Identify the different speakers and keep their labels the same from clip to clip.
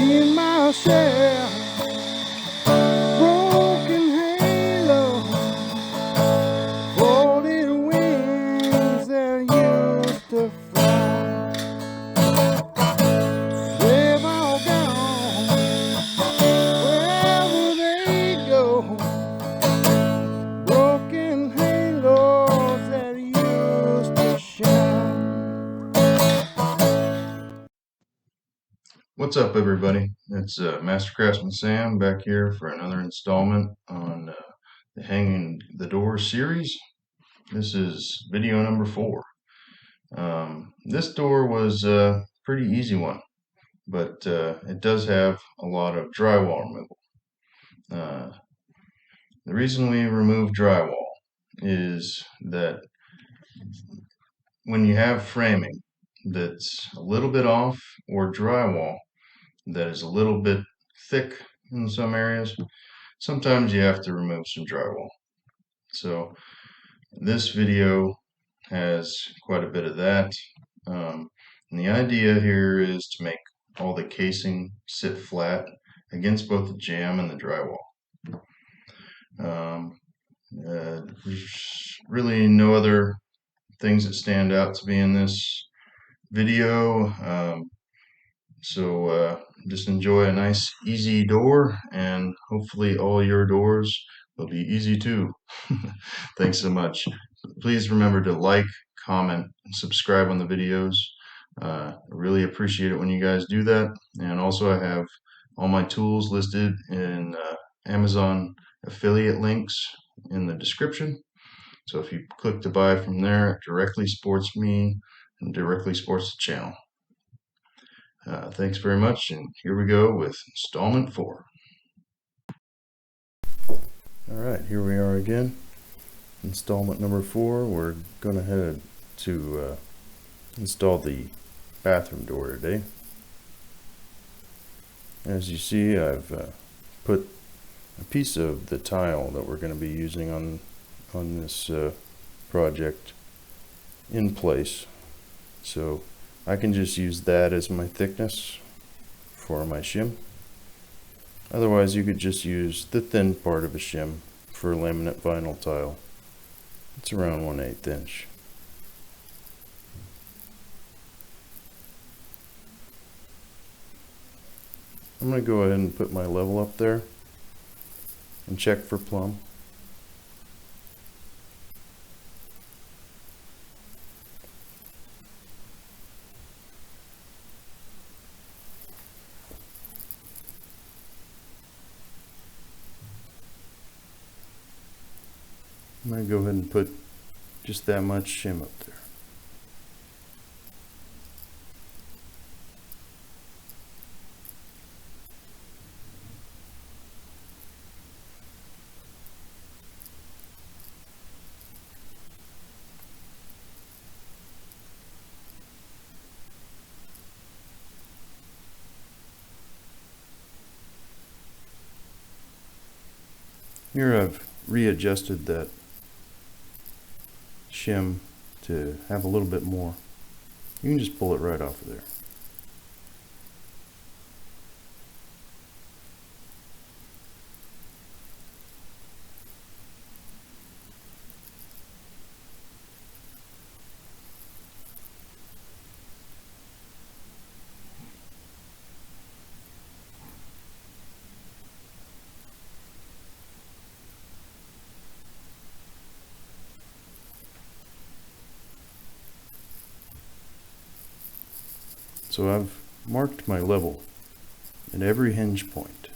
Speaker 1: seen my share, broken halo, folded wings that used to fly. They've all gone, wherever they go, broken halos that used to shine.
Speaker 2: What's up, everybody? It's Master Craftsman Sam back here for another installment on the Hanging the Door series. This is video number 4. This door was a pretty easy one, but it does have a lot of drywall removal. The reason we remove drywall is that when you have framing that's a little bit off, or drywall that is a little bit thick in some areas, sometimes you have to remove some drywall. So this video has quite a bit of that. And the idea here is to make all the casing sit flat against both the jamb and the drywall. There's really no other things that stand out to me in this video. So just enjoy a nice, easy door, and hopefully all your doors will be easy too. Thanks so much. Please remember to like, comment, and subscribe on the videos. I really appreciate it when you guys do that. And also, I have all my tools listed in Amazon affiliate links in the description. So if you click to buy from there, it directly supports me and directly supports the channel. Thanks very much, and here we go with installment 4. Alright, here we are again. Installment number 4. We're going to head to install the bathroom door today. As you see, I've put a piece of the tile that we're going to be using on this project in place. So I can just use that as my thickness for my shim. Otherwise, you could just use the thin part of a shim for laminate vinyl tile. It's around 1/8 inch. I'm going to go ahead and put my level up there and check for plumb. I'm going to go ahead and put just that much shim up there. Here I've readjusted that shim to have a little bit more. You can just pull it right off of there. So I've marked my level at every hinge point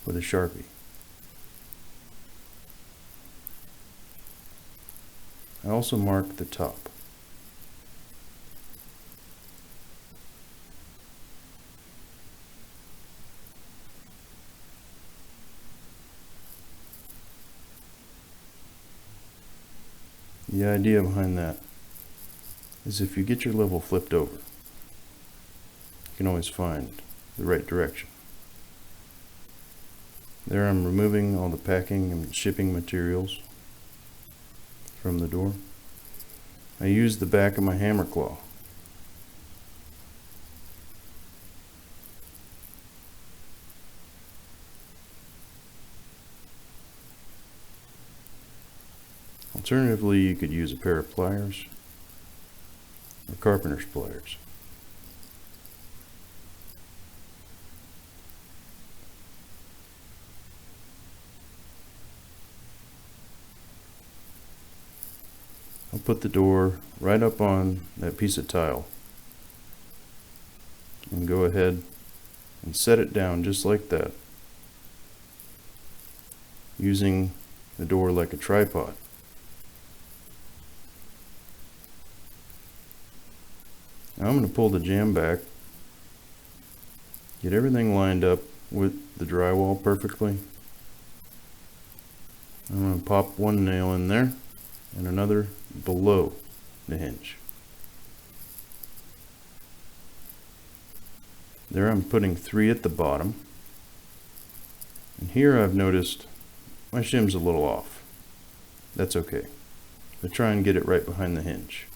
Speaker 2: with a Sharpie. I also marked the top. The idea behind that is if you get your level flipped over, you can always find the right direction. There I'm removing all the packing and shipping materials from the door. I use the back of my hammer claw
Speaker 3: Alternatively, you could use a pair of pliers or carpenter's pliers. I'll put the door right up on that piece of tile and go ahead and set it down just like that, using the door like a tripod. Now I'm going to pull the jamb back, get everything lined up with the drywall perfectly. I'm going to pop one nail in there and another below the hinge. There I'm putting 3 at the bottom. And here I've noticed my shim's a little off. That's okay. But try and get it right behind the hinge.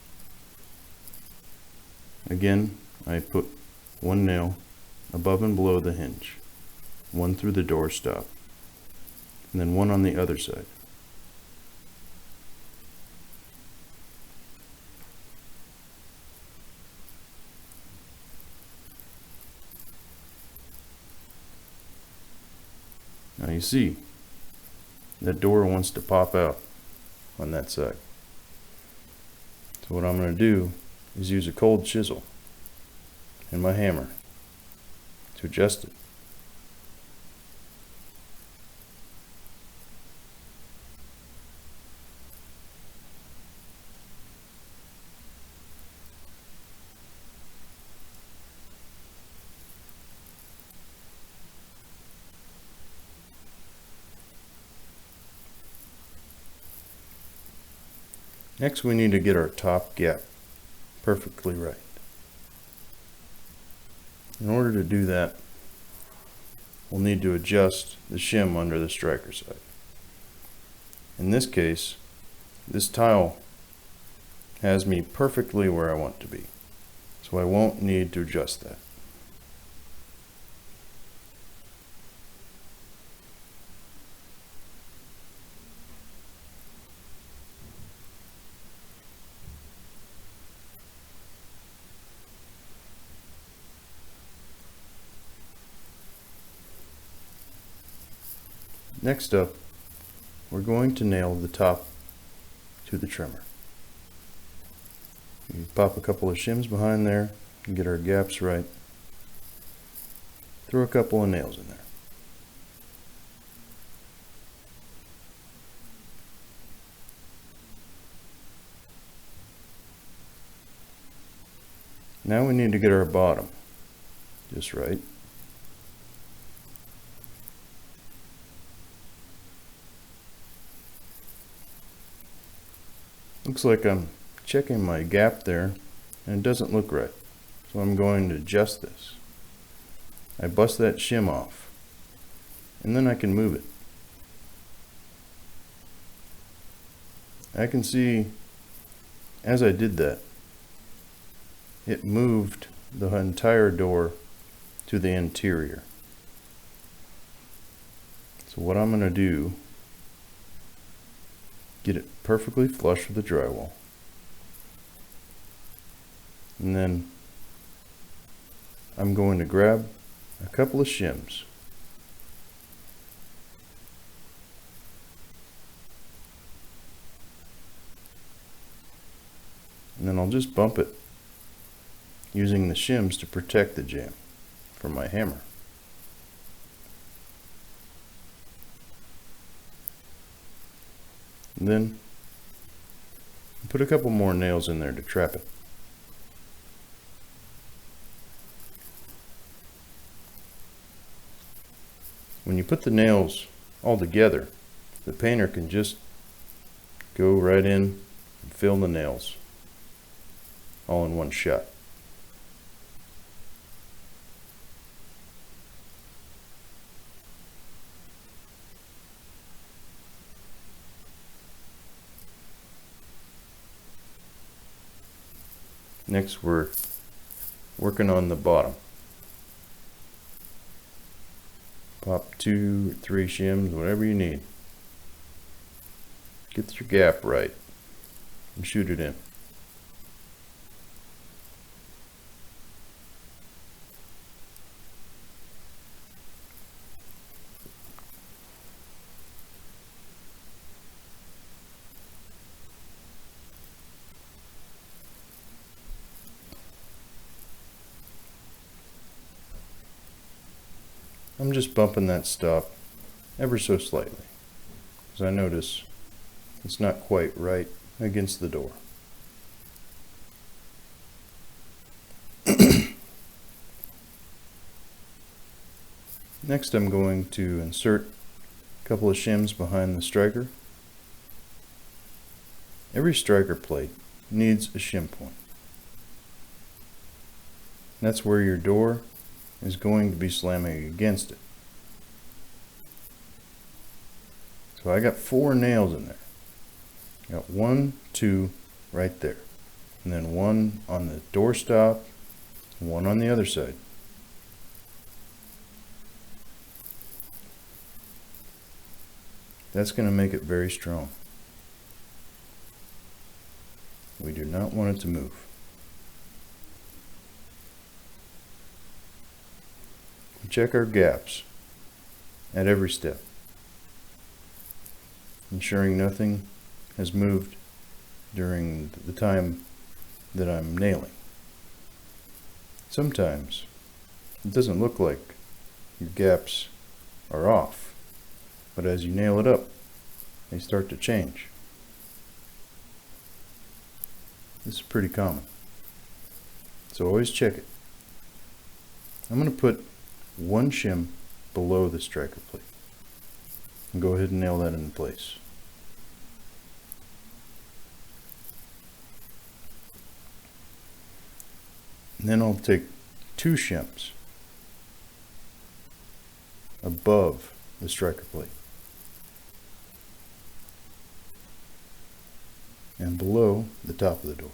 Speaker 3: Again, I put 1 nail above and below the hinge, 1 through the door stop, and then 1 on the other side. Now you see, that door wants to pop out on that side. So what I'm going to do is use a cold chisel and my hammer to adjust it. Next, we need to get our top gap perfectly right. In order to do that, we'll need to adjust the shim under the striker side. In this case, this tile has me perfectly where I want to be, so I won't need to adjust that. Next up, we're going to nail the top to the trimmer. We pop a couple of shims behind there and get our gaps right. Throw a couple of nails in there. Now we need to get our bottom just right. Looks like I'm checking my gap there and it doesn't look right. So I'm going to adjust this. I bust that shim off and then I can move it. I can see as I did that, it moved the entire door to the interior. So what I'm going to do, get it perfectly flush with the drywall. And then I'm going to grab a couple of shims. And then I'll just bump it using the shims to protect the jamb from my hammer. And then put a couple more nails in there to trap it. When you put the nails all together, the painter can just go right in and fill the nails all in one shot. Next, we're working on the bottom. Pop 2 or 3 shims, whatever you need. Get your gap right. and shoot it in. I'm just bumping that stop ever so slightly, because I notice it's not quite right against the door. Next, I'm going to insert a couple of shims behind the striker. Every striker plate needs a shim point. That's where your door is going to be slamming against it. So I got 4 nails in there. Got 1, 2 right there, and then 1 on the doorstop, 1 on the other side. That's going to make it very strong. We do not want it to move. Check our gaps at every step, ensuring nothing has moved during the time that I'm nailing. Sometimes it doesn't look like your gaps are off, but as you nail it up, they start to change. This is pretty common, so always check it. I'm going to put 1 shim below the striker plate and go ahead and nail that in place. And then I'll take 2 shims above the striker plate and below the top of the door.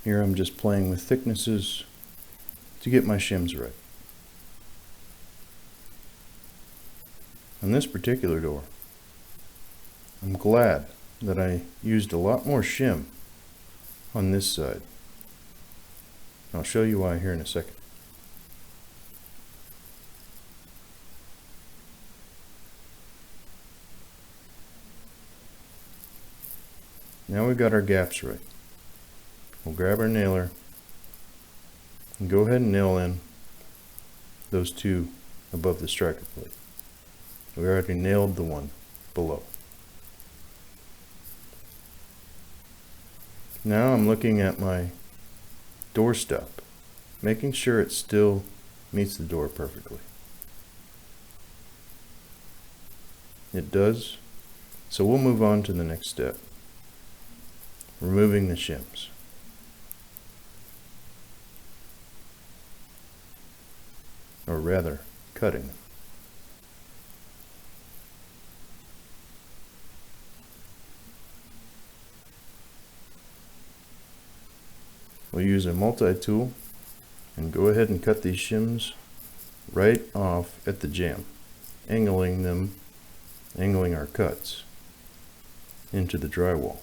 Speaker 3: Here I'm just playing with thicknesses to get my shims right. On this particular door, I'm glad that I used a lot more shim on this side. I'll show you why here in a second. Now we've got our gaps right. We'll grab our nailer and go ahead and nail in those 2 above the striker plate. We already nailed the one below. Now I'm looking at my doorstop, making sure it still meets the door perfectly. It does, so we'll move on to the next step, removing the shims. Or rather, cutting them. We'll use a multi-tool and go ahead and cut these shims right off at the jamb, angling our cuts into the drywall.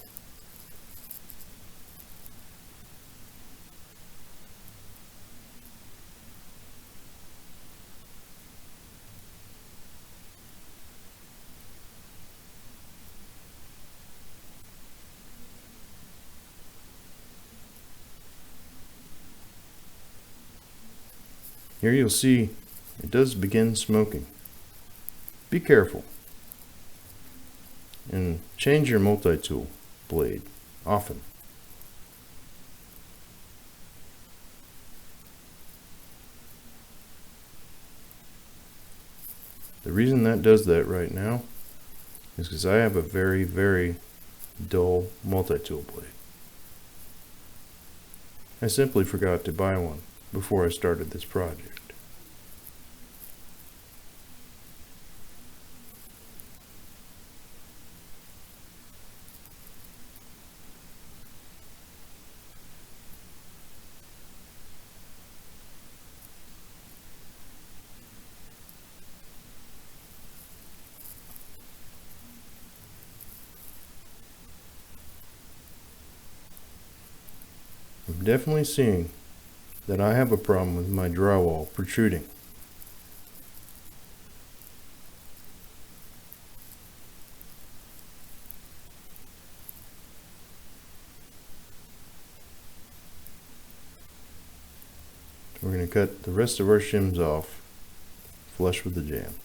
Speaker 3: Here you'll see it does begin smoking. Be careful and change your multi-tool blade often. The reason that does that right now is because I have a very, very dull multi-tool blade. I simply forgot to buy one before I started this project. definitely seeing that I have a problem with my drywall protruding. We're going to cut the rest of our shims off flush with the jamb.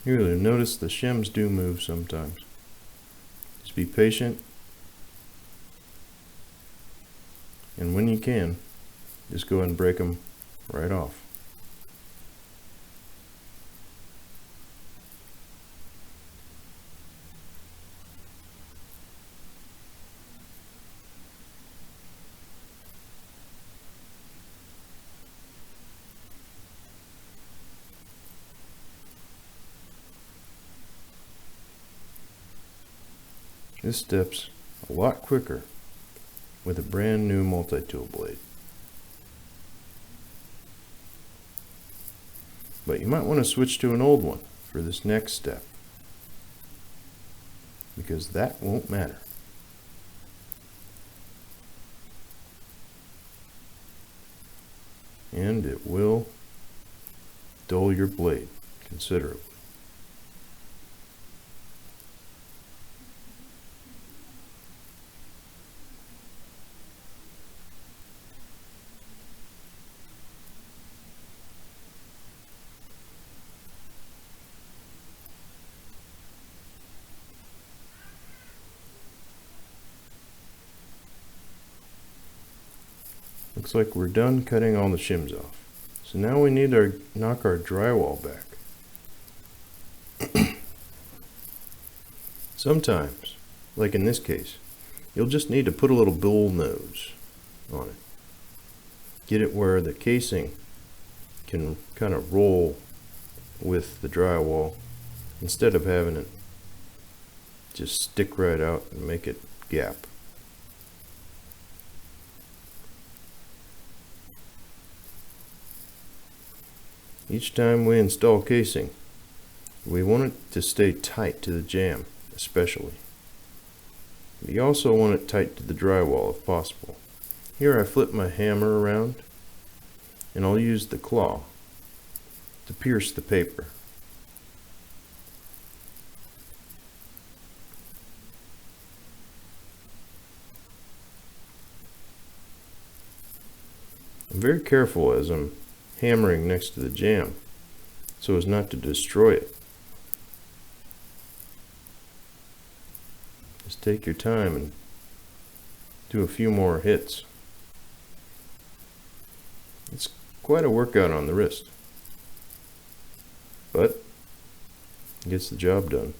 Speaker 3: You'll notice the shims do move sometimes. Just be patient, and when you can, just go ahead and break them right off. This step's a lot quicker with a brand new multi-tool blade. But you might want to switch to an old one for this next step, because that won't matter. And it will dull your blade considerably. Looks like we're done cutting all the shims off. So now we need to knock our drywall back. Sometimes, like in this case, you'll just need to put a little bull nose on it. Get it where the casing can kind of roll with the drywall instead of having it just stick right out and make it gap. Each time we install casing, we want it to stay tight to the jamb, especially. We also want it tight to the drywall if possible. Here I flip my hammer around and I'll use the claw to pierce the paper. I'm very careful as I'm hammering next to the jamb so as not to destroy it. Just take your time and do a few more hits. It's quite a workout on the wrist, but it gets the job done,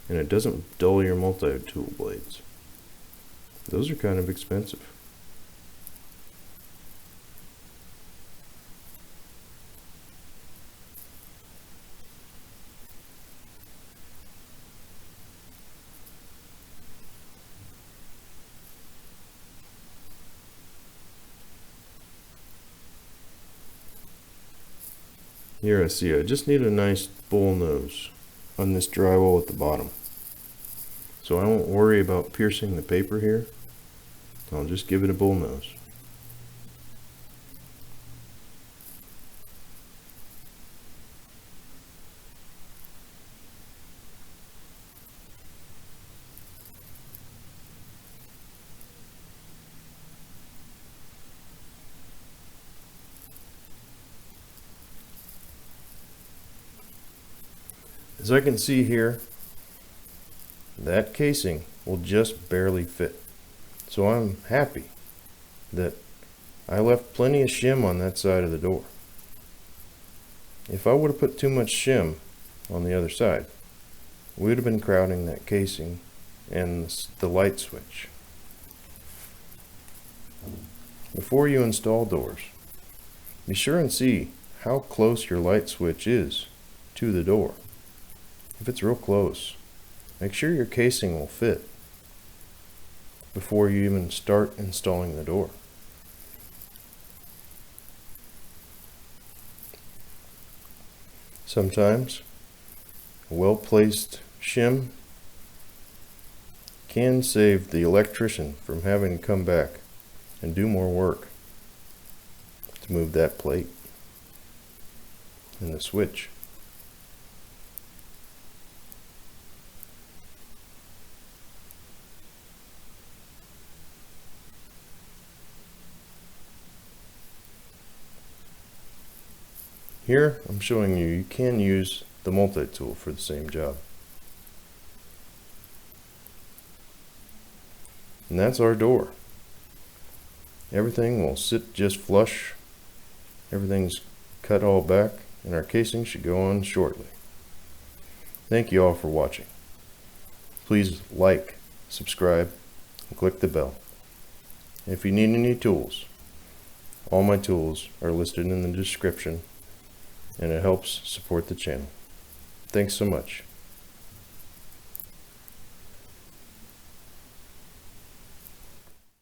Speaker 3: and it doesn't dull your multi-tool blades. Those are kind of expensive. Here I see I just need a nice bull nose on this drywall at the bottom. So I won't worry about piercing the paper here. I'll just give it a bull nose. As I can see here, that casing will just barely fit. So I'm happy that I left plenty of shim on that side of the door. If I would have put too much shim on the other side, we would have been crowding that casing and the light switch. Before you install doors, be sure and see how close your light switch is to the door. If it's real close, make sure your casing will fit before you even start installing the door. Sometimes a well-placed shim can save the electrician from having to come back and do more work to move that plate and the switch. Here I'm showing you can use the multi-tool for the same job. And that's our door. Everything will sit just flush. Everything's cut all back, and our casing should go on shortly. Thank you all for watching. Please like, subscribe, and click the bell. If you need any tools, all my tools are listed in the description, and it helps support the channel. Thanks so much.